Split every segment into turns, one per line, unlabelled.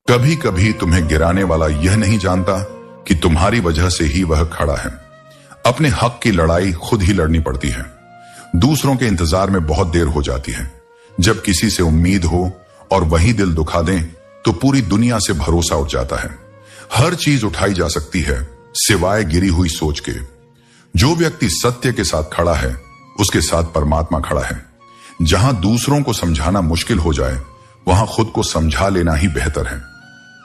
कभी कभी तुम्हें गिराने वाला यह नहीं जानता कि तुम्हारी वजह से ही वह खड़ा है। अपने हक की लड़ाई खुद ही लड़नी पड़ती है। दूसरों के इंतजार में बहुत देर हो जाती है। जब किसी से उम्मीद हो और वही दिल दुखा दें तो पूरी दुनिया से भरोसा उठ जाता है। हर चीज उठाई जा सकती है सिवाय गिरी हुई सोच के। जो व्यक्ति सत्य के साथ खड़ा है उसके साथ परमात्मा खड़ा है। जहां दूसरों को समझाना मुश्किल हो जाए वहां खुद को समझा लेना ही बेहतर है।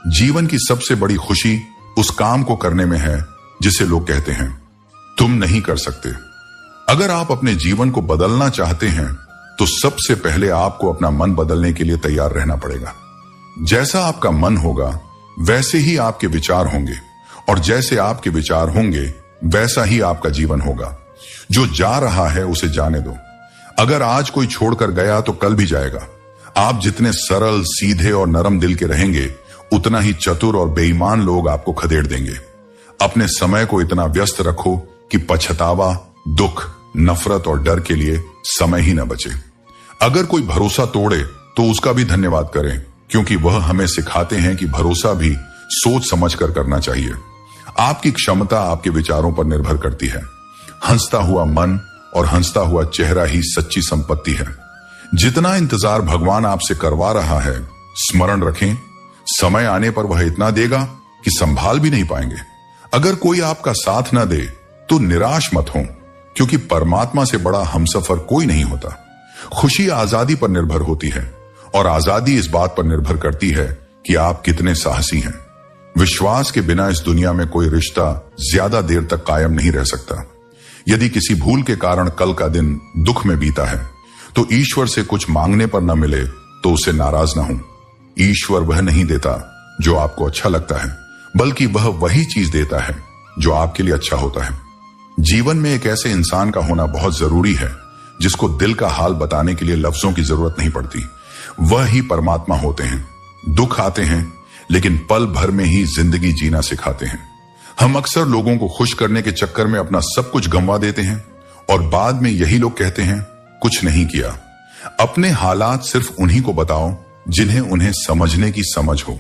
जीवन की सबसे बड़ी खुशी उस काम को करने में है जिसे लोग कहते हैं तुम नहीं कर सकते। अगर आप अपने जीवन को बदलना चाहते हैं तो सबसे पहले आपको अपना मन बदलने के लिए तैयार रहना पड़ेगा। जैसा आपका मन होगा वैसे ही आपके विचार होंगे और जैसे आपके विचार होंगे वैसा ही आपका जीवन होगा। जो जा रहा है उसे जाने दो। अगर आज कोई छोड़कर गया तो कल भी जाएगा। आप जितने सरल, सीधे और नरम दिल के रहेंगे उतना ही चतुर और बेईमान लोग आपको खदेड़ देंगे। अपने समय को इतना व्यस्त रखो कि पछतावा, दुख, नफरत और डर के लिए समय ही न बचे। अगर कोई भरोसा तोड़े तो उसका भी धन्यवाद करें, क्योंकि वह हमें सिखाते हैं कि भरोसा भी सोच समझ कर करना चाहिए। आपकी क्षमता आपके विचारों पर निर्भर करती है। हंसता हुआ मन और हंसता हुआ चेहरा ही सच्ची संपत्ति है। जितना इंतजार भगवान आपसे करवा रहा है, स्मरण रखें, समय आने पर वह इतना देगा कि संभाल भी नहीं पाएंगे। अगर कोई आपका साथ न दे तो निराश मत हो, क्योंकि परमात्मा से बड़ा हमसफर कोई नहीं होता। खुशी आजादी पर निर्भर होती है और आजादी इस बात पर निर्भर करती है कि आप कितने साहसी हैं। विश्वास के बिना इस दुनिया में कोई रिश्ता ज्यादा देर तक कायम नहीं रह सकता। यदि किसी भूल के कारण कल का दिन दुख में बीता है तो ईश्वर से कुछ मांगने पर न मिले तो उससे नाराज ना हो। ईश्वर वह नहीं देता जो आपको अच्छा लगता है, बल्कि वह वही चीज देता है जो आपके लिए अच्छा होता है। जीवन में एक ऐसे इंसान का होना बहुत जरूरी है जिसको दिल का हाल बताने के लिए लफ्जों की जरूरत नहीं पड़ती। वह ही परमात्मा होते हैं। दुख आते हैं लेकिन पल भर में ही जिंदगी जीना सिखाते हैं। हम अक्सर लोगों को खुश करने के चक्कर में अपना सब कुछ गंवा देते हैं और बाद में यही लोग कहते हैं कुछ नहीं किया। अपने हालात सिर्फ उन्हीं को बताओ जिन्हें उन्हें समझने की समझ हो।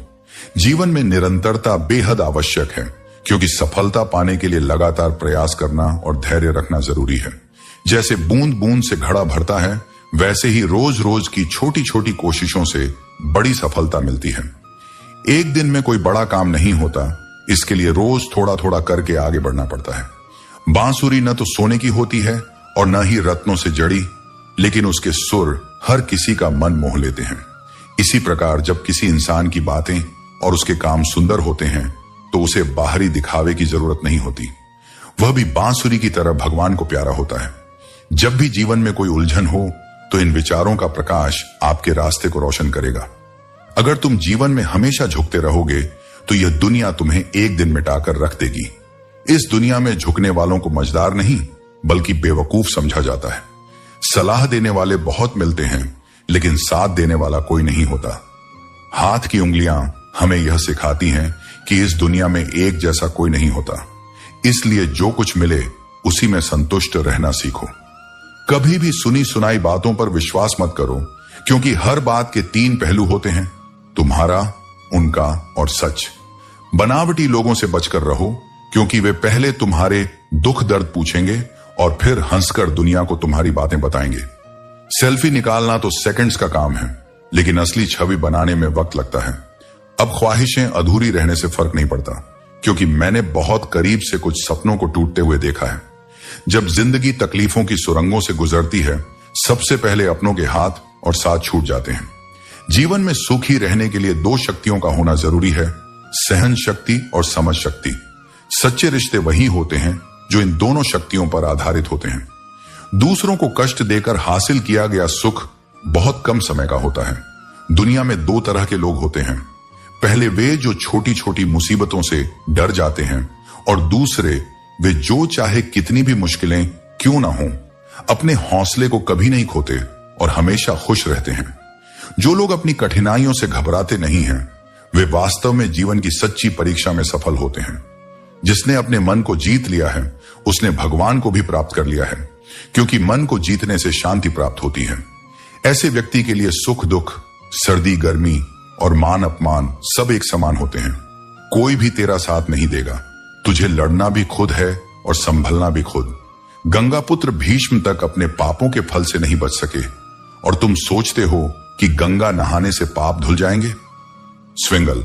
जीवन में निरंतरता बेहद आवश्यक है, क्योंकि सफलता पाने के लिए लगातार प्रयास करना और धैर्य रखना जरूरी है। जैसे बूंद बूंद से घड़ा भरता है, वैसे ही रोज रोज की छोटी छोटी कोशिशों से बड़ी सफलता मिलती है। एक दिन में कोई बड़ा काम नहीं होता, इसके लिए रोज थोड़ा थोड़ा करके आगे बढ़ना पड़ता है। बांसुरी न तो सोने की होती है और न ही रत्नों से जड़ी, लेकिन उसके सुर हर किसी का मन मोह लेते हैं। इसी प्रकार जब किसी इंसान की बातें और उसके काम सुंदर होते हैं तो उसे बाहरी दिखावे की जरूरत नहीं होती। वह भी बांसुरी की तरह भगवान को प्यारा होता है। जब भी जीवन में कोई उलझन हो तो इन विचारों का प्रकाश आपके रास्ते को रोशन करेगा। अगर तुम जीवन में हमेशा झुकते रहोगे तो यह दुनिया तुम्हें एक दिन मिटाकर रख देगी। इस दुनिया में झुकने वालों को मझदार नहीं बल्कि बेवकूफ समझा जाता है। सलाह देने वाले बहुत मिलते हैं लेकिन साथ देने वाला कोई नहीं होता। हाथ की उंगलियां हमें यह सिखाती हैं कि इस दुनिया में एक जैसा कोई नहीं होता। इसलिए जो कुछ मिले उसी में संतुष्ट रहना सीखो। कभी भी सुनी सुनाई बातों पर विश्वास मत करो, क्योंकि हर बात के 3 पहलू होते हैं, तुम्हारा, उनका और सच। बनावटी लोगों से बचकर रहो, क्योंकि वे पहले तुम्हारे दुख दर्द पूछेंगे और फिर हंसकर दुनिया को तुम्हारी बातें बताएंगे। सेल्फी निकालना तो सेकंड्स का काम है, लेकिन असली छवि बनाने में वक्त लगता है। अब ख्वाहिशें अधूरी रहने से फर्क नहीं पड़ता, क्योंकि मैंने बहुत करीब से कुछ सपनों को टूटते हुए देखा है। जब जिंदगी तकलीफों की सुरंगों से गुजरती है, सबसे पहले अपनों के हाथ और साथ छूट जाते हैं। जीवन में सुखी रहने के लिए 2 शक्तियों का होना जरूरी है, सहन शक्ति और समझ शक्ति। सच्चे रिश्ते वही होते हैं जो इन दोनों शक्तियों पर आधारित होते हैं। दूसरों को कष्ट देकर हासिल किया गया सुख बहुत कम समय का होता है। दुनिया में 2 तरह के लोग होते हैं। पहले वे जो छोटी छोटी मुसीबतों से डर जाते हैं, और दूसरे वे जो चाहे कितनी भी मुश्किलें क्यों ना हों, अपने हौसले को कभी नहीं खोते और हमेशा खुश रहते हैं। जो लोग अपनी कठिनाइयों से घबराते नहीं हैं, वे वास्तव में जीवन की सच्ची परीक्षा में सफल होते हैं। जिसने अपने मन को जीत लिया है उसने भगवान को भी प्राप्त कर लिया है, क्योंकि मन को जीतने से शांति प्राप्त होती है। ऐसे व्यक्ति के लिए सुख दुख, सर्दी गर्मी और मान अपमान सब एक समान होते हैं। कोई भी तेरा साथ नहीं देगा। तुझे लड़ना भी खुद है और संभलना भी खुद। गंगा पुत्र भीष्म तक अपने पापों के फल से नहीं बच सके और तुम सोचते हो कि गंगा नहाने से पाप धुल जाएंगे। स्विंगल,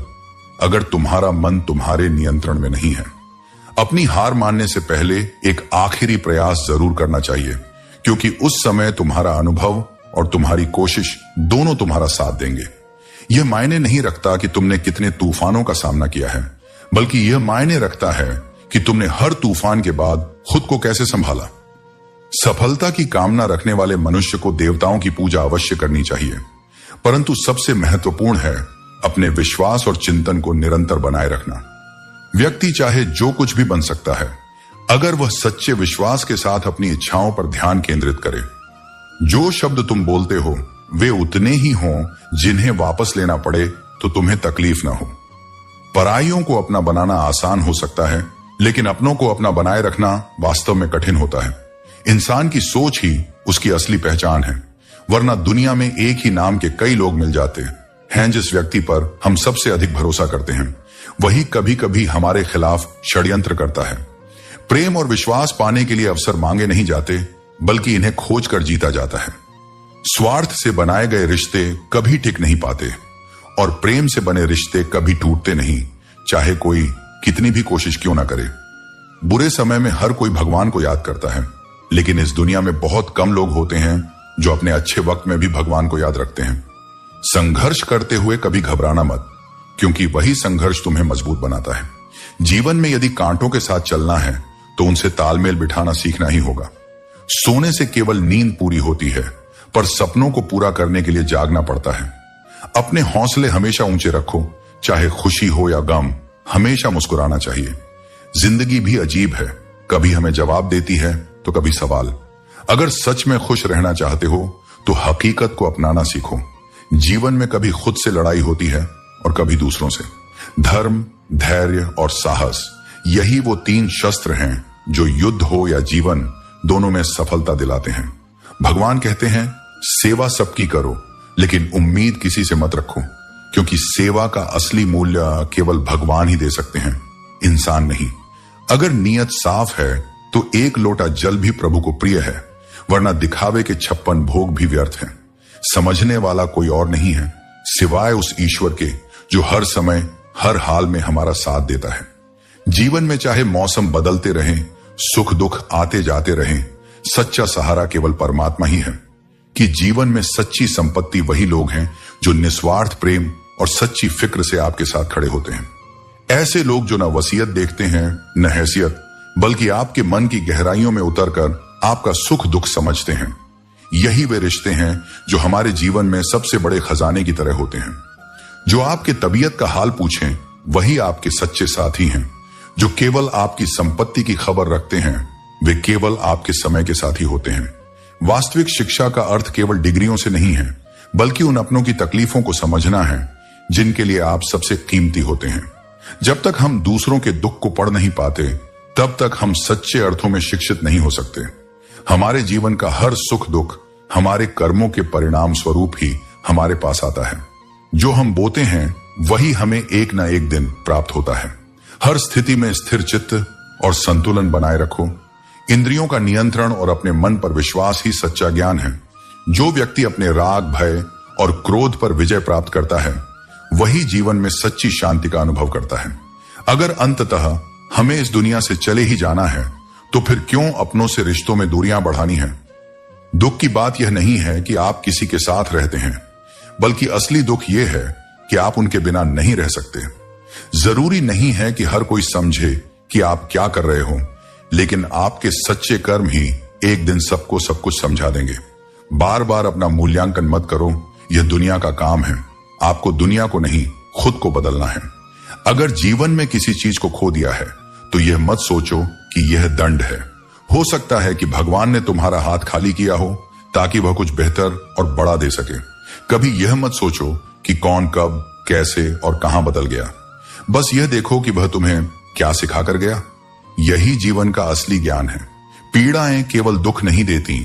अगर तुम्हारा मन तुम्हारे नियंत्रण में नहीं है, अपनी हार मानने से पहले एक आखिरी प्रयास जरूर करना चाहिए, क्योंकि उस समय तुम्हारा अनुभव और तुम्हारी कोशिश दोनों तुम्हारा साथ देंगे। यह मायने नहीं रखता कि तुमने कितने तूफानों का सामना किया है, बल्कि यह मायने रखता है कि तुमने हर तूफान के बाद खुद को कैसे संभाला। सफलता की कामना रखने वाले मनुष्य को देवताओं की पूजा अवश्य करनी चाहिए, परंतु सबसे महत्वपूर्ण है अपने विश्वास और चिंतन को निरंतर बनाए रखना। व्यक्ति चाहे जो कुछ भी बन सकता है, अगर वह सच्चे विश्वास के साथ अपनी इच्छाओं पर ध्यान केंद्रित करे। जो शब्द तुम बोलते हो वे उतने ही हों जिन्हें वापस लेना पड़े तो तुम्हें तकलीफ ना हो। पराइयों को अपना बनाना आसान हो सकता है, लेकिन अपनों को अपना बनाए रखना वास्तव में कठिन होता है। इंसान की सोच ही उसकी असली पहचान है, वरना दुनिया में एक ही नाम के कई लोग मिल जाते हैं। जिस व्यक्ति पर हम सबसे अधिक भरोसा करते हैं, वही कभी कभी हमारे खिलाफ षड्यंत्र करता है। प्रेम और विश्वास पाने के लिए अवसर मांगे नहीं जाते, बल्कि इन्हें खोज कर जीता जाता है। स्वार्थ से बनाए गए रिश्ते कभी टिक नहीं पाते और प्रेम से बने रिश्ते कभी टूटते नहीं, चाहे कोई कितनी भी कोशिश क्यों ना करे। बुरे समय में हर कोई भगवान को याद करता है, लेकिन इस दुनिया में बहुत कम लोग होते हैं जो अपने अच्छे वक्त में भी भगवान को याद रखते हैं। संघर्ष करते हुए कभी घबराना मत, क्योंकि वही संघर्ष तुम्हें मजबूत बनाता है। जीवन में यदि कांटों के साथ चलना है तो उनसे तालमेल बिठाना सीखना ही होगा। सोने से केवल नींद पूरी होती है, पर सपनों को पूरा करने के लिए जागना पड़ता है। अपने हौसले हमेशा ऊंचे रखो, चाहे खुशी हो या गम, हमेशा मुस्कुराना चाहिए। जिंदगी भी अजीब है, कभी हमें जवाब देती है तो कभी सवाल। अगर सच में खुश रहना चाहते हो तो हकीकत को अपनाना सीखो। जीवन में कभी खुद से लड़ाई होती है और कभी दूसरों से। धर्म, धैर्य और साहस, यही वो 3 शस्त्र हैं जो युद्ध हो या जीवन दोनों में सफलता दिलाते हैं। भगवान कहते हैं, सेवा सबकी करो, लेकिन उम्मीद किसी से मत रखो, क्योंकि सेवा का असली मूल्य केवल भगवान ही दे सकते हैं, इंसान नहीं। अगर नीयत साफ है तो 1 लोटा जल भी प्रभु को प्रिय है, वरना दिखावे के 56 भोग भी व्यर्थ हैं। समझने वाला कोई और नहीं है सिवाय उस ईश्वर के जो हर समय हर हाल में हमारा साथ देता है। जीवन में चाहे मौसम बदलते रहें, सुख दुख आते जाते रहें, सच्चा सहारा केवल परमात्मा ही है। कि जीवन में सच्ची संपत्ति वही लोग हैं जो निस्वार्थ प्रेम और सच्ची फिक्र से आपके साथ खड़े होते हैं। ऐसे लोग जो न वसीयत देखते हैं न हैसियत, बल्कि आपके मन की गहराइयों में उतरकर आपका सुख दुख समझते हैं। यही वे रिश्ते हैं जो हमारे जीवन में सबसे बड़े खजाने की तरह होते हैं। जो आपके तबीयत का हाल पूछें, वही आपके सच्चे साथी हैं। जो केवल आपकी संपत्ति की खबर रखते हैं, वे केवल आपके समय के साथी होते हैं। वास्तविक शिक्षा का अर्थ केवल डिग्रियों से नहीं है, बल्कि उन अपनों की तकलीफों को समझना है जिनके लिए आप सबसे कीमती होते हैं। जब तक हम दूसरों के दुख को पढ़ नहीं पाते, तब तक हम सच्चे अर्थों में शिक्षित नहीं हो सकते। हमारे जीवन का हर सुख दुख हमारे कर्मों के परिणाम स्वरूप ही हमारे पास आता है। जो हम बोते हैं वही हमें एक ना एक दिन प्राप्त होता है। हर स्थिति में स्थिर चित्त और संतुलन बनाए रखो। इंद्रियों का नियंत्रण और अपने मन पर विश्वास ही सच्चा ज्ञान है। जो व्यक्ति अपने राग, भय और क्रोध पर विजय प्राप्त करता है, वही जीवन में सच्ची शांति का अनुभव करता है। अगर अंततः हमें इस दुनिया से चले ही जाना है, तो फिर क्यों अपनों से रिश्तों में दूरियां बढ़ानी हैं? दुख की बात यह नहीं है कि आप किसी के साथ रहते हैं, बल्कि असली दुख यह है कि आप उनके बिना नहीं रह सकते। जरूरी नहीं है कि हर कोई समझे कि आप क्या कर रहे हो, लेकिन आपके सच्चे कर्म ही एक दिन सबको सब कुछ समझा देंगे। बार बार अपना मूल्यांकन मत करो, यह दुनिया का काम है। आपको दुनिया को नहीं, खुद को बदलना है। अगर जीवन में किसी चीज को खो दिया है, तो यह मत सोचो कि यह दंड है। हो सकता है कि भगवान ने तुम्हारा हाथ खाली किया हो ताकि वह कुछ बेहतर और बड़ा दे सके। कभी यह मत सोचो कि कौन कब कैसे और कहां बदल गया। बस यह देखो कि वह तुम्हें क्या सिखा कर गया। यही जीवन का असली ज्ञान है। पीड़ाएं केवल दुख नहीं देती,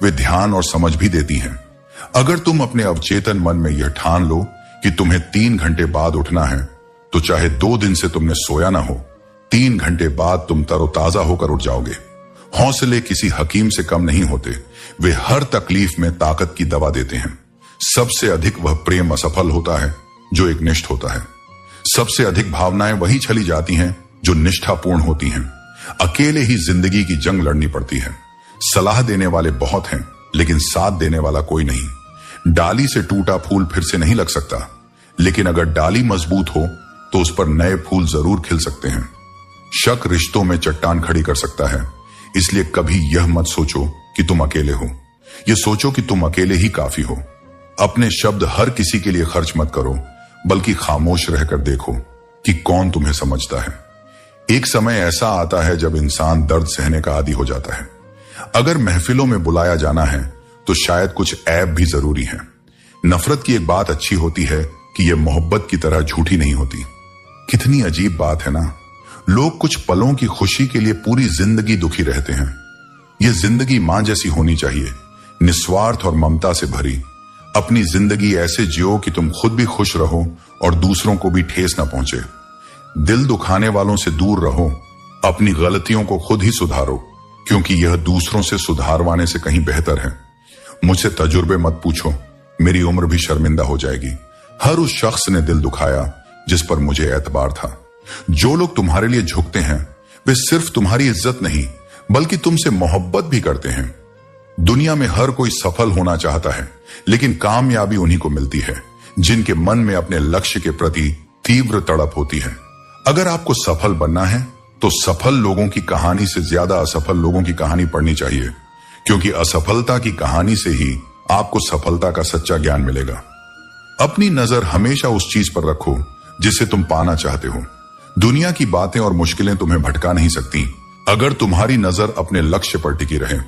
वे ध्यान और समझ भी देती हैं। अगर तुम अपने अवचेतन मन में यह ठान लो कि तुम्हें 3 घंटे बाद उठना है, तो चाहे 2 दिन से तुमने सोया ना हो, 3 घंटे बाद तुम तरोताजा होकर उठ जाओगे। हौसले किसी हकीम से कम नहीं होते, वे हर तकलीफ में ताकत की दवा देते हैं। सबसे अधिक वह प्रेम असफल होता है जो एकनिष्ठ होता है। सबसे अधिक भावनाएं वही चली जाती हैं जो निष्ठापूर्ण होती हैं। अकेले ही जिंदगी की जंग लड़नी पड़ती है। सलाह देने वाले बहुत हैं, लेकिन साथ देने वाला कोई नहीं। डाली से टूटा फूल फिर से नहीं लग सकता, लेकिन अगर डाली मजबूत हो तो उस पर नए फूल जरूर खिल सकते हैं। शक रिश्तों में चट्टान खड़ी कर सकता है, इसलिए कभी यह मत सोचो कि तुम अकेले हो। यह सोचो कि तुम अकेले ही काफी हो। अपने शब्द हर किसी के लिए खर्च मत करो, बल्कि खामोश रहकर देखो कि कौन तुम्हें समझता है। एक समय ऐसा आता है जब इंसान दर्द सहने का आदी हो जाता है। अगर महफिलों में बुलाया जाना है तो शायद कुछ ऐब भी जरूरी है। नफरत की एक बात अच्छी होती है कि यह मोहब्बत की तरह झूठी नहीं होती। कितनी अजीब बात है ना। लोग कुछ पलों की खुशी के लिए पूरी जिंदगी दुखी रहते हैं। यह जिंदगी मां जैसी होनी चाहिए, निस्वार्थ और ममता से भरी। अपनी जिंदगी ऐसे जियो कि तुम खुद भी खुश रहो और दूसरों को भी ठेस ना पहुंचे। दिल दुखाने वालों से दूर रहो। अपनी गलतियों को खुद ही सुधारो, क्योंकि यह दूसरों से सुधारवाने से कहीं बेहतर है। मुझसे तजुर्बे मत पूछो, मेरी उम्र भी शर्मिंदा हो जाएगी। हर उस शख्स ने दिल दुखाया जिस पर मुझे एतबार था। जो लोग तुम्हारे लिए झुकते हैं वे सिर्फ तुम्हारी इज्जत नहीं बल्कि तुमसे मोहब्बत भी करते हैं। दुनिया में हर कोई सफल होना चाहता है, लेकिन कामयाबी उन्हीं को मिलती है जिनके मन में अपने लक्ष्य के प्रति तीव्र तड़प होती है। अगर आपको सफल बनना है तो सफल लोगों की कहानी से ज्यादा असफल लोगों की कहानी पढ़नी चाहिए, क्योंकि असफलता की कहानी से ही आपको सफलता का सच्चा ज्ञान मिलेगा। अपनी नजर हमेशा उस चीज पर रखो जिसे तुम पाना चाहते हो। दुनिया की बातें और मुश्किलें तुम्हें भटका नहीं सकती अगर तुम्हारी नजर अपने लक्ष्य पर टिकी रहे।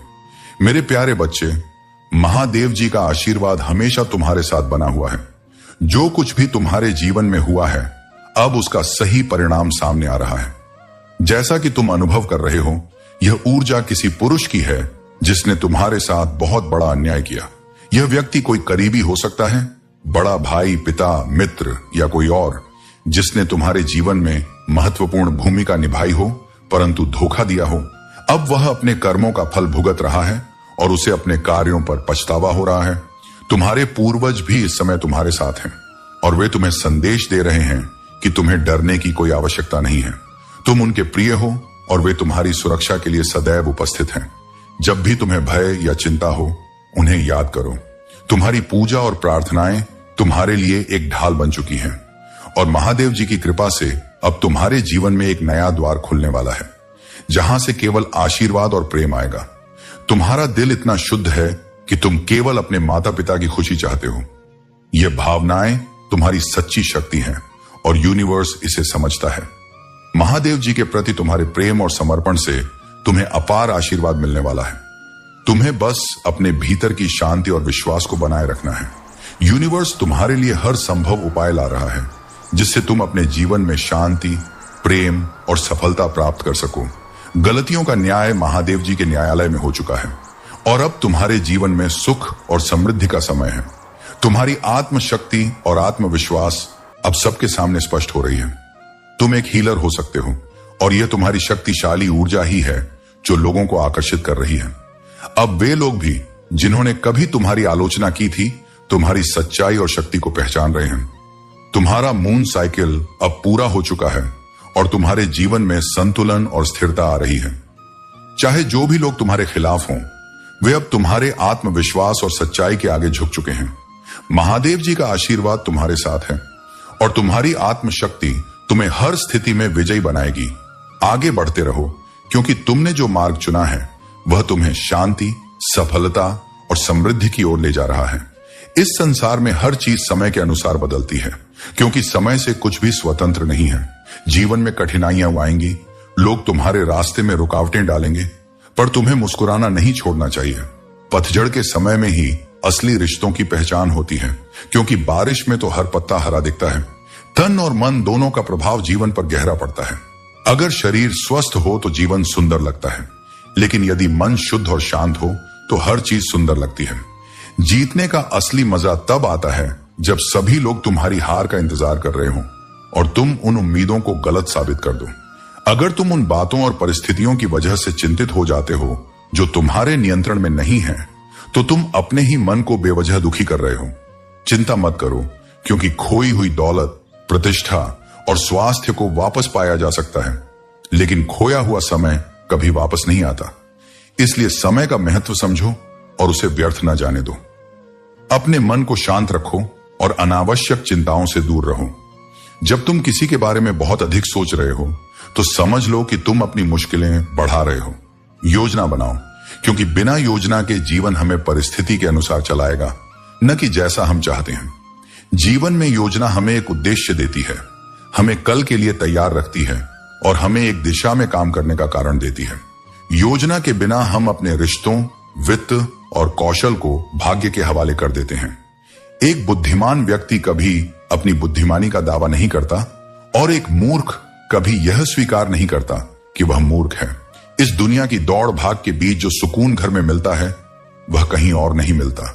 मेरे प्यारे बच्चे, महादेव जी का आशीर्वाद हमेशा तुम्हारे साथ बना हुआ है। जो कुछ भी तुम्हारे जीवन में हुआ है, अब उसका सही परिणाम सामने आ रहा है। जैसा कि तुम अनुभव कर रहे हो, यह ऊर्जा किसी पुरुष की है जिसने तुम्हारे साथ बहुत बड़ा अन्याय किया। यह व्यक्ति कोई करीबी हो सकता है, बड़ा भाई, पिता, मित्र या कोई और, जिसने तुम्हारे जीवन में महत्वपूर्ण भूमिका निभाई हो परंतु धोखा दिया हो। अब वह अपने कर्मों का फल भुगत रहा है और उसे अपने कार्यों पर पछतावा हो रहा है। तुम्हारे पूर्वज भी इस समय तुम्हारे साथ हैं और वे तुम्हें संदेश दे रहे हैं कि तुम्हें डरने की कोई आवश्यकता नहीं है। तुम उनके प्रिय हो और वे तुम्हारी सुरक्षा के लिए सदैव उपस्थित हैं। जब भी तुम्हें भय या चिंता हो, उन्हें याद करो। तुम्हारी पूजा और प्रार्थनाएं तुम्हारे लिए एक ढाल बन चुकी हैं और महादेव जी की कृपा से अब तुम्हारे जीवन में एक नया द्वार खुलने वाला है, जहां से केवल आशीर्वाद और प्रेम आएगा। तुम्हारा दिल इतना शुद्ध है कि तुम केवल अपने माता पिता की खुशी चाहते हो। यह भावनाएं तुम्हारी सच्ची शक्ति हैं और यूनिवर्स इसे समझता है। महादेव जी के प्रति तुम्हारे प्रेम और समर्पण से तुम्हें अपार आशीर्वाद मिलने वाला है। तुम्हें बस अपने भीतर की शांति और विश्वास को बनाए रखना है। यूनिवर्स तुम्हारे लिए हर संभव उपाय ला रहा है जिससे तुम अपने जीवन में शांति, प्रेम और सफलता प्राप्त कर सको। गलतियों का न्याय महादेव जी के न्यायालय में हो चुका है और अब तुम्हारे जीवन में सुख और समृद्धि का समय है। तुम्हारी आत्मशक्ति और आत्मविश्वास अब सबके सामने स्पष्ट हो रही है। तुम एक हीलर हो सकते हो और यह तुम्हारी शक्तिशाली ऊर्जा ही है जो लोगों को आकर्षित कर रही है। अब वे लोग भी जिन्होंने कभी तुम्हारी आलोचना की थी, तुम्हारी सच्चाई और शक्ति को पहचान रहे हैं। तुम्हारा मून साइकिल अब पूरा हो चुका है और तुम्हारे जीवन में संतुलन और स्थिरता आ रही है। चाहे जो भी लोग तुम्हारे खिलाफ हों, वे अब तुम्हारे आत्मविश्वास और सच्चाई के आगे झुक चुके हैं। महादेव जी का आशीर्वाद तुम्हारे साथ है और तुम्हारी आत्मशक्ति तुम्हें हर स्थिति में विजयी बनाएगी। आगे बढ़ते रहो, क्योंकि तुमने जो मार्ग चुना है वह तुम्हें शांति, सफलता और समृद्धि की ओर ले जा रहा है। इस संसार में हर चीज समय के अनुसार बदलती है, क्योंकि समय से कुछ भी स्वतंत्र नहीं है। जीवन में कठिनाइयां आएंगी, लोग तुम्हारे रास्ते में रुकावटें डालेंगे, पर तुम्हें मुस्कुराना नहीं छोड़ना चाहिए। पतझड़ के समय में ही असली रिश्तों की पहचान होती है, क्योंकि बारिश में तो हर पत्ता हरा दिखता है। तन और मन दोनों का प्रभाव जीवन पर गहरा पड़ता है। अगर शरीर स्वस्थ हो तो जीवन सुंदर लगता है, लेकिन यदि मन शुद्ध और शांत हो तो हर चीज सुंदर लगती है। जीतने का असली मजा तब आता है जब सभी लोग तुम्हारी हार का इंतजार कर रहे हो और तुम उन उम्मीदों को गलत साबित कर दो। अगर तुम उन बातों और परिस्थितियों की वजह से चिंतित हो जाते हो जो तुम्हारे नियंत्रण में नहीं है, तो तुम अपने ही मन को बेवजह दुखी कर रहे हो। चिंता मत करो, क्योंकि खोई हुई दौलत, प्रतिष्ठा और स्वास्थ्य को वापस पाया जा सकता है, लेकिन खोया हुआ समय कभी वापस नहीं आता। इसलिए समय का महत्व समझो और उसे व्यर्थ न जाने दो। अपने मन को शांत रखो और अनावश्यक चिंताओं से दूर रहो। जब तुम किसी के बारे में बहुत अधिक सोच रहे हो, तो समझ लो कि तुम अपनी मुश्किलें बढ़ा रहे हो। योजना बनाओ, क्योंकि बिना योजना के जीवन हमें परिस्थिति के अनुसार चलाएगा, न कि जैसा हम चाहते हैं। जीवन में योजना हमें एक उद्देश्य देती है, हमें कल के लिए तैयार रखती है और हमें एक दिशा में काम करने का कारण देती है। योजना के बिना हम अपने रिश्तों, वित्त और कौशल को भाग्य के हवाले कर देते हैं। एक बुद्धिमान व्यक्ति कभी अपनी बुद्धिमानी का दावा नहीं करता और एक मूर्ख कभी यह स्वीकार नहीं करता कि वह मूर्ख है। इस दुनिया की दौड़ भाग के बीच जो सुकून घर में मिलता है, वह कहीं और नहीं मिलता।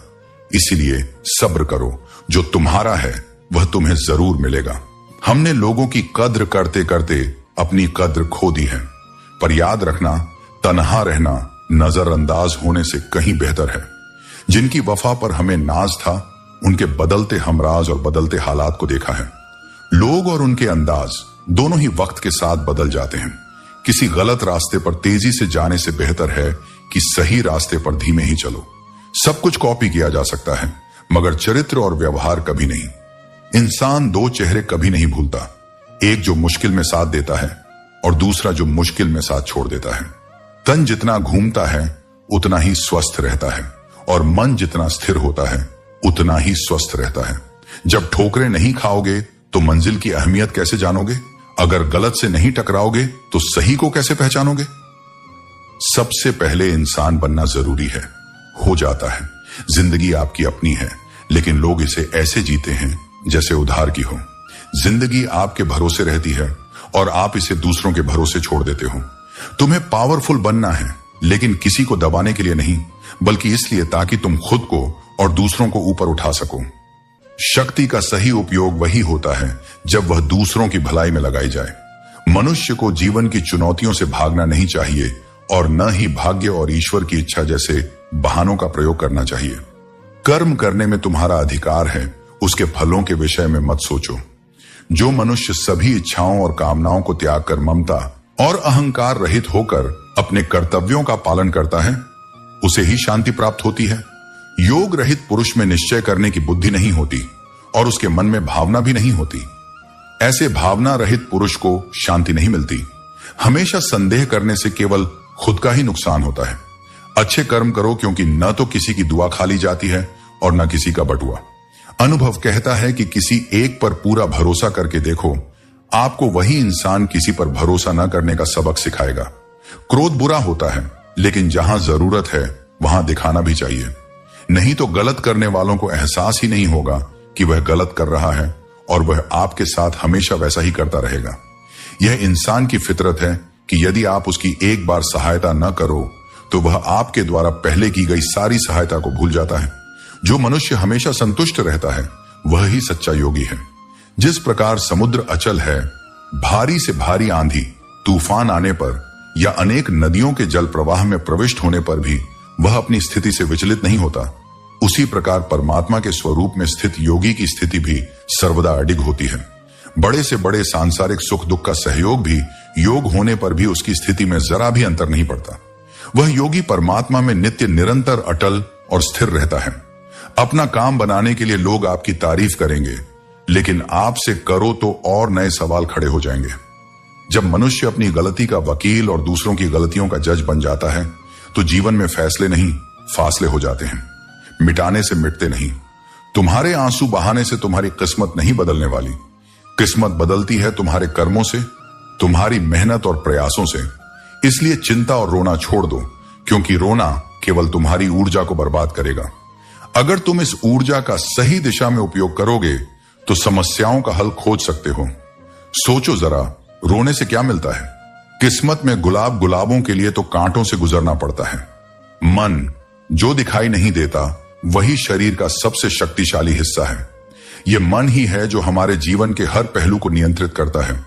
इसीलिए सब्र करो, जो तुम्हारा है वह तुम्हें जरूर मिलेगा। हमने लोगों की कद्र करते करते अपनी कद्र खो दी है, पर याद रखना, तन्हा रहना नजरअंदाज होने से कहीं बेहतर है। जिनकी वफा पर हमें नाज था, उनके बदलते हमराज और बदलते हालात को देखा है। लोग और उनके अंदाज दोनों ही वक्त के साथ बदल जाते हैं। किसी गलत रास्ते पर तेजी से जाने से बेहतर है कि सही रास्ते पर धीमे ही चलो। सब कुछ कॉपी किया जा सकता है, मगर चरित्र और व्यवहार कभी नहीं। इंसान दो चेहरे कभी नहीं भूलता, एक जो मुश्किल में साथ देता है और दूसरा जो मुश्किल में साथ छोड़ देता है। तन जितना घूमता है उतना ही स्वस्थ रहता है और मन जितना स्थिर होता है उतना ही स्वस्थ रहता है। जब ठोकरें नहीं खाओगे तो मंजिल की अहमियत कैसे जानोगे? अगर गलत से नहीं टकराओगे तो सही को कैसे पहचानोगे? सबसे पहले इंसान बनना जरूरी है। हो जाता है, जिंदगी आपकी अपनी है, लेकिन लोग इसे ऐसे जीते हैं जैसे उधार की हो। जिंदगी आपके भरोसे रहती है और आप इसे दूसरों के भरोसे छोड़ देते हो। तुम्हें पावरफुल बनना है, लेकिन किसी को दबाने के लिए नहीं, बल्कि इसलिए ताकि तुम खुद को और दूसरों को ऊपर उठा सको। शक्ति का सही उपयोग वही होता है जब वह दूसरों की भलाई में लगाई जाए। मनुष्य को जीवन की चुनौतियों से भागना नहीं चाहिए और न ही भाग्य और ईश्वर की इच्छा जैसे बहानों का प्रयोग करना चाहिए। कर्म करने में तुम्हारा अधिकार है, उसके फलों के विषय में मत सोचो। जो मनुष्य सभी इच्छाओं और कामनाओं को त्याग कर ममता और अहंकार रहित होकर अपने कर्तव्यों का पालन करता है, उसे ही शांति प्राप्त होती है। योग रहित पुरुष में निश्चय करने की बुद्धि नहीं होती और उसके मन में भावना भी नहीं होती। ऐसे भावना रहित पुरुष को शांति नहीं मिलती। हमेशा संदेह करने से केवल खुद का ही नुकसान होता है। अच्छे कर्म करो, क्योंकि न तो किसी की दुआ खाली जाती है और न किसी का बटुआ। अनुभव कहता है कि किसी एक पर पूरा भरोसा करके देखो, आपको वही इंसान किसी पर भरोसा न करने का सबक सिखाएगा। क्रोध बुरा होता है, लेकिन जहां जरूरत है वहां दिखाना भी चाहिए। नहीं तो गलत करने वालों को एहसास ही नहीं होगा कि वह गलत कर रहा है और वह आपके साथ हमेशा वैसा ही करता रहेगा। यह इंसान की फितरत है कि यदि आप उसकी एक बार सहायता न करो तो वह आपके द्वारा पहले की गई सारी सहायता को भूल जाता है। जो मनुष्य हमेशा संतुष्ट रहता है वह ही सच्चा योगी है। जिस प्रकार समुद्र अचल है, भारी से भारी आंधी, तूफान आने पर या अनेक नदियों के जल प्रवाह में प्रविष्ट होने पर भी वह अपनी स्थिति से विचलित नहीं होता, उसी प्रकार परमात्मा के स्वरूप में स्थित योगी की स्थिति भी सर्वदा अडिग होती है। बड़े से बड़े सांसारिक सुख दुख का सहयोग भी योग होने पर भी उसकी स्थिति में जरा भी अंतर नहीं पड़ता। वह योगी परमात्मा में नित्य निरंतर अटल और स्थिर रहता है। अपना काम बनाने के लिए लोग आपकी तारीफ करेंगे, लेकिन आपसे करो तो और नए सवाल खड़े हो जाएंगे। जब मनुष्य अपनी गलती का वकील और दूसरों की गलतियों का जज बन जाता है, तो जीवन में फैसले नहीं, फासले हो जाते हैं। मिटाने से मिटते नहीं। तुम्हारे आंसू बहाने से तुम्हारी किस्मत नहीं बदलने वाली। किस्मत बदलती है तुम्हारे कर्मों से, तुम्हारी मेहनत और प्रयासों से। इसलिए चिंता और रोना छोड़ दो, क्योंकि रोना केवल तुम्हारी ऊर्जा को बर्बाद करेगा। अगर तुम इस ऊर्जा का सही दिशा में उपयोग करोगे तो समस्याओं का हल खोज सकते हो। सोचो जरा, रोने से क्या मिलता है? किस्मत में गुलाब गुलाबों के लिए तो कांटों से गुजरना पड़ता है। मन जो दिखाई नहीं देता वही शरीर का सबसे शक्तिशाली हिस्सा है। यह मन ही है जो हमारे जीवन के हर पहलू को नियंत्रित करता है।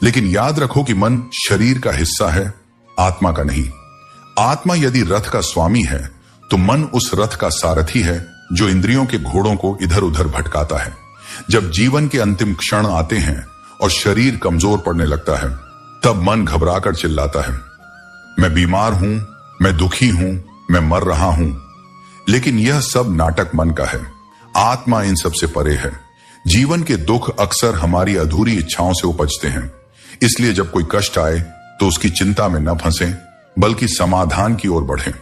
लेकिन याद रखो कि मन शरीर का हिस्सा है, आत्मा का नहीं। आत्मा यदि रथ का स्वामी है तो मन उस रथ का सारथी है जो इंद्रियों के घोड़ों को इधर उधर भटकाता है। जब जीवन के अंतिम क्षण आते हैं और शरीर कमजोर पड़ने लगता है, तब मन घबराकर चिल्लाता है, मैं बीमार हूं, मैं दुखी हूं, मैं मर रहा हूं। लेकिन यह सब नाटक मन का है। आत्मा इन सब से परे है। जीवन के दुख अक्सर हमारी अधूरी इच्छाओं से उपजते हैं। इसलिए जब कोई कष्ट आए तो उसकी चिंता में न फंसें, बल्कि समाधान की ओर बढ़ें।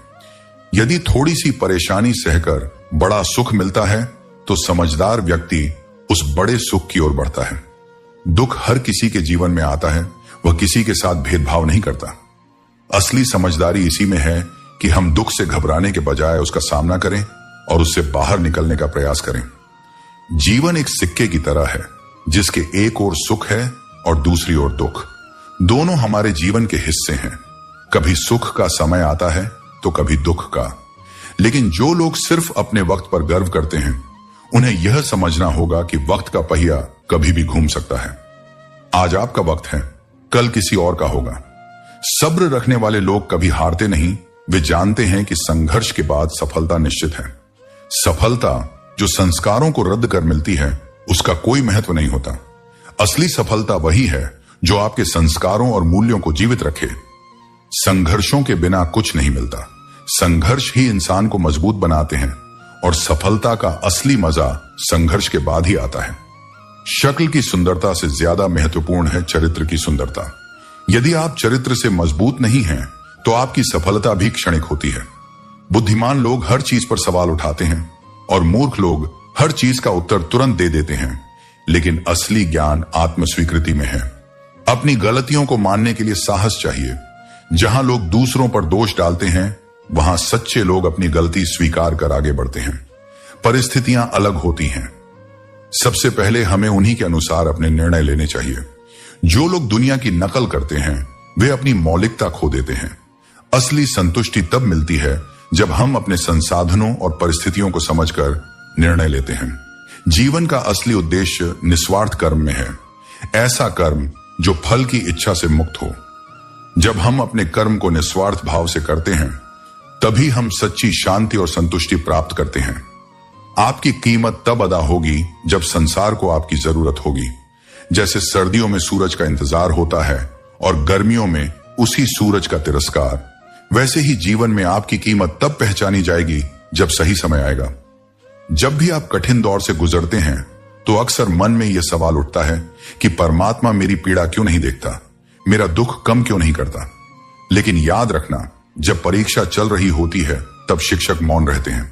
यदि थोड़ी सी परेशानी सहकर बड़ा सुख मिलता है तो समझदार व्यक्ति उस बड़े सुख की ओर बढ़ता है। दुख हर किसी के जीवन में आता है, वह किसी के साथ भेदभाव नहीं करता। असली समझदारी इसी में है कि हम दुख से घबराने के बजाय उसका सामना करें और उससे बाहर निकलने का प्रयास करें। जीवन एक सिक्के की तरह है जिसके एक ओर सुख है और दूसरी ओर दुख। दोनों हमारे जीवन के हिस्से हैं। कभी सुख का समय आता है तो कभी दुख का। लेकिन जो लोग सिर्फ अपने वक्त पर गर्व करते हैं, उन्हें यह समझना होगा कि वक्त का पहिया कभी भी घूम सकता है। आज आपका वक्त है, कल किसी और का होगा। सब्र रखने वाले लोग कभी हारते नहीं। वे जानते हैं कि संघर्ष के बाद सफलता निश्चित है। सफलता जो संस्कारों को रद्द कर मिलती है, उसका कोई महत्व नहीं होता। असली सफलता वही है जो आपके संस्कारों और मूल्यों को जीवित रखे। संघर्षों के बिना कुछ नहीं मिलता। संघर्ष ही इंसान को मजबूत बनाते हैं और सफलता का असली मजा संघर्ष के बाद ही आता है। शक्ल की सुंदरता से ज्यादा महत्वपूर्ण है चरित्र की सुंदरता। यदि आप चरित्र से मजबूत नहीं हैं, तो आपकी सफलता भी क्षणिक होती है। बुद्धिमान लोग हर चीज पर सवाल उठाते हैं और मूर्ख लोग हर चीज का उत्तर तुरंत दे देते हैं। लेकिन असली ज्ञान आत्मस्वीकृति में है। अपनी गलतियों को मानने के लिए साहस चाहिए। जहां लोग दूसरों पर दोष डालते हैं, वहां सच्चे लोग अपनी गलती स्वीकार कर आगे बढ़ते हैं। परिस्थितियां अलग होती हैं। सबसे पहले हमें उन्हीं के अनुसार अपने निर्णय लेने चाहिए। जो लोग दुनिया की नकल करते हैं, वे अपनी मौलिकता खो देते हैं। असली संतुष्टि तब मिलती है जब हम अपने संसाधनों और परिस्थितियों को समझकर निर्णय लेते हैं। जीवन का असली उद्देश्य निस्वार्थ कर्म में है। ऐसा कर्म जो फल की इच्छा से मुक्त हो। जब हम अपने कर्म को निस्वार्थ भाव से करते हैं, तभी हम सच्ची शांति और संतुष्टि प्राप्त करते हैं। आपकी कीमत तब अदा होगी जब संसार को आपकी जरूरत होगी। जैसे सर्दियों में सूरज का इंतजार होता है और गर्मियों में उसी सूरज का तिरस्कार, वैसे ही जीवन में आपकी कीमत तब पहचानी जाएगी जब सही समय आएगा। जब भी आप कठिन दौर से गुजरते हैं, तो अक्सर मन में यह सवाल उठता है कि परमात्मा मेरी पीड़ा क्यों नहीं देखता, मेरा दुख कम क्यों नहीं करता। लेकिन याद रखना, जब परीक्षा चल रही होती है तब शिक्षक मौन रहते हैं।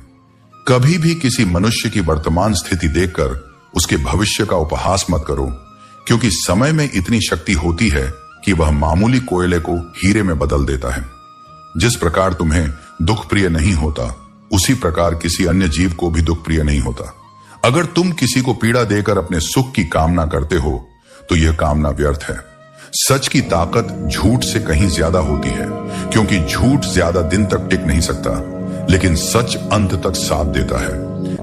कभी भी किसी मनुष्य की वर्तमान स्थिति देखकर उसके भविष्य का उपहास मत करो, क्योंकि समय में इतनी शक्ति होती है कि वह मामूली कोयले को हीरे में बदल देता है। जिस प्रकार तुम्हें दुख प्रिय नहीं होता, उसी प्रकार किसी अन्य जीव को भी दुख प्रिय नहीं होता। अगर तुम किसी को पीड़ा देकर अपने सुख की कामना करते हो, तो यह कामना व्यर्थ है। सच की ताकत झूठ से कहीं ज्यादा होती है, क्योंकि झूठ ज्यादा दिन तक टिक नहीं सकता, लेकिन सच अंत तक साथ देता है।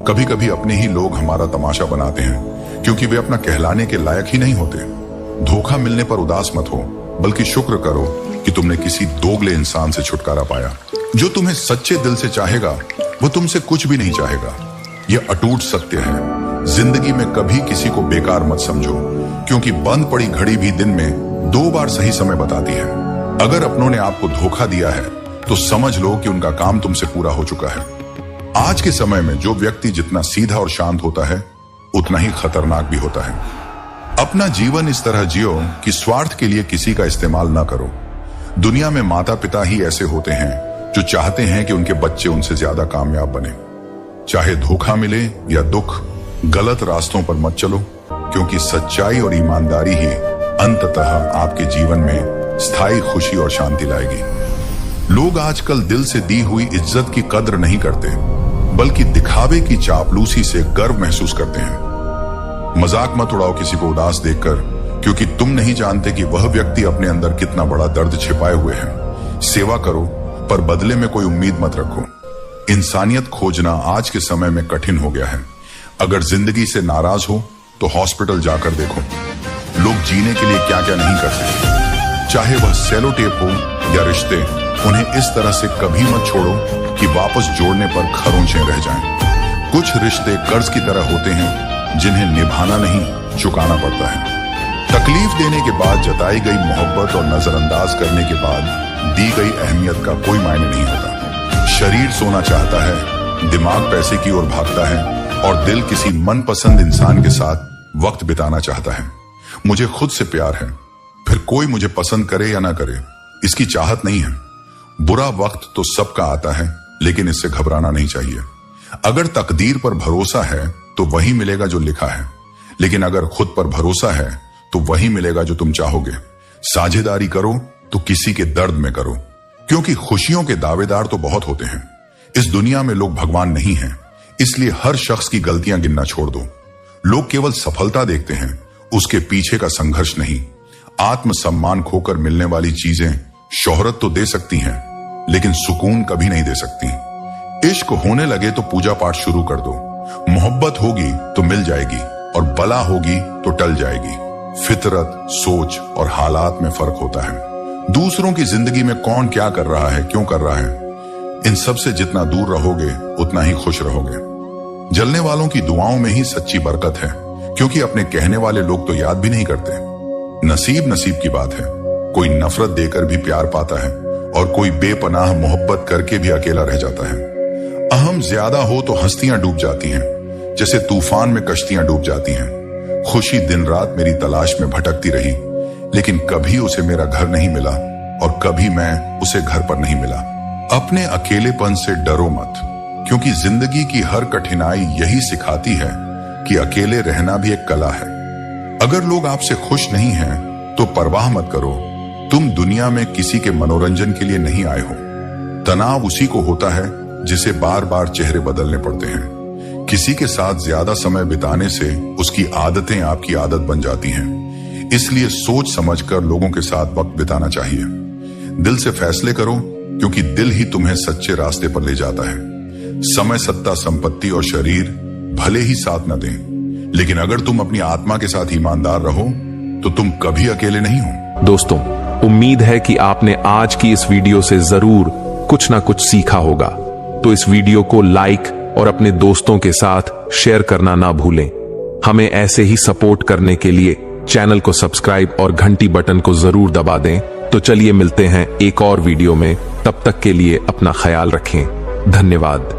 कभी कभी अपने ही लोग हमारा तमाशा बनाते हैं, क्योंकि वे अपना कहलाने के लायक ही नहीं होते। धोखा मिलने पर उदास मत हो, बल्कि शुक्र करो कि तुमने किसी दोगले इंसान से छुटकारा पाया। जो तुम्हें सच्चे दिल से चाहेगा, वो तुमसे कुछ भी नहीं चाहेगा। यह अटूट सत्य है। जिंदगी में कभी किसी को बेकार मत समझो, क्योंकि बंद पड़ी घड़ी भी दिन में 2 बार सही समय बताती है। अगर अपनों ने आपको धोखा दिया है, तो समझ लो कि उनका काम तुमसे पूरा हो चुका है। आज के समय में जो व्यक्ति जितना सीधा और शांत होता है, उतना ही खतरनाक भी होता है। अपना जीवन इस तरह जियो कि स्वार्थ के लिए किसी का इस्तेमाल ना करो। दुनिया में माता पिता ही ऐसे होते हैं जो चाहते हैं कि उनके बच्चे उनसे ज्यादा कामयाब बने। चाहे धोखा मिले या दुख, गलत रास्तों पर मत चलो, क्योंकि सच्चाई और ईमानदारी ही अंततः आपके जीवन में स्थायी खुशी और शांति लाएगी। लोग आजकल दिल से दी हुई इज्जत की कद्र नहीं करते, बल्कि दिखावे की चापलूसी से गर्व महसूस करते हैं। मजाक मत उड़ाओ किसी को उदास देखकर, क्योंकि तुम नहीं जानते कि वह व्यक्ति अपने अंदर कितना बड़ा दर्द छिपाए हुए है। सेवा करो, पर बदले में कोई उम्मीद मत रखो। इंसानियत खोजना आज के समय में कठिन हो गया है। अगर जिंदगी से नाराज हो तो हॉस्पिटल जाकर देखो। लोग जीने के लिए क्या क्या नहीं करते, चाहे वह सेलो टेप हो या रिश्ते, उन्हें इस तरह से कभी मत छोड़ो कि वापस जोड़ने पर खरोंचें रह जाएं। कुछ रिश्ते कर्ज की तरह होते हैं जिन्हें निभाना नहीं, चुकाना पड़ता है। तकलीफ देने के बाद जताई गई मोहब्बत और नजरअंदाज करने के बाद दी गई अहमियत का कोई मायने नहीं होता। शरीर सोना चाहता है, दिमाग पैसे की ओर भागता है और दिल किसी मनपसंद इंसान के साथ वक्त बिताना चाहता है। मुझे खुद से प्यार है, फिर कोई मुझे पसंद करे या ना करे, इसकी चाहत नहीं है। बुरा वक्त तो सबका आता है, लेकिन इससे घबराना नहीं चाहिए। अगर तकदीर पर भरोसा है तो वही मिलेगा जो लिखा है, लेकिन अगर खुद पर भरोसा है तो वही मिलेगा जो तुम चाहोगे। साझेदारी करो तो किसी के दर्द में करो, क्योंकि खुशियों के दावेदार तो बहुत होते हैं। इस दुनिया में लोग भगवान नहीं हैं, इसलिए हर शख्स की गलतियां गिनना छोड़ दो। लोग केवल सफलता देखते हैं, उसके पीछे का संघर्ष नहीं। आत्मसम्मान खोकर मिलने वाली चीजें शोहरत तो दे सकती हैं, लेकिन सुकून कभी नहीं दे सकती। इश्क होने लगे तो पूजा पाठ शुरू कर दो। मोहब्बत होगी तो मिल जाएगी और बला होगी तो टल जाएगी। फितरत, सोच और हालात में फर्क होता है। दूसरों की जिंदगी में कौन क्या कर रहा है, क्यों कर रहा है, इन सब से जितना दूर रहोगे उतना ही खुश रहोगे। जलने वालों की दुआओं में ही सच्ची बरकत है, क्योंकि अपने कहने वाले लोग तो याद भी नहीं करते। नसीब की बात है, कोई नफरत देकर भी प्यार पाता है और कोई बेपनाह मोहब्बत करके भी अकेला रह जाता है। अहम ज्यादा हो तो हस्तियां डूब जाती हैं, जैसे तूफान में कश्तियां डूब जाती हैं। खुशी दिन रात मेरी तलाश में भटकती रही, लेकिन कभी उसे मेरा घर नहीं मिला और कभी मैं उसे घर पर नहीं मिला। अपने अकेलेपन से डरो मत, क्योंकि जिंदगी की हर कठिनाई यही सिखाती है कि अकेले रहना भी एक कला है। अगर लोग आपसे खुश नहीं हैं, तो परवाह मत करो। तुम दुनिया में किसी के मनोरंजन के लिए नहीं आए हो। तनाव उसी को होता है जिसे बार बार चेहरे बदलने पड़ते हैं। किसी के साथ ज्यादा समय बिताने से उसकी आदतें आपकी आदत बन जाती हैं। इसलिए सोच समझकर लोगों के साथ वक्त बिताना चाहिए। दिल से फैसले करो, क्योंकि दिल ही तुम्हें सच्चे रास्ते पर ले जाता है। समय, सत्ता, संपत्ति और शरीर भले ही साथ न दें, लेकिन अगर तुम अपनी आत्मा के साथ ईमानदार रहो तो तुम कभी अकेले नहीं हो।
दोस्तों, उम्मीद है कि आपने आज की इस वीडियो से जरूर कुछ ना कुछ सीखा होगा। तो इस वीडियो को लाइक और अपने दोस्तों के साथ शेयर करना ना भूलें। हमें ऐसे ही सपोर्ट करने के लिए चैनल को सब्सक्राइब और घंटी बटन को जरूर दबा दें। तो चलिए मिलते हैं एक और वीडियो में, तब तक के लिए अपना ख्याल रखें। धन्यवाद।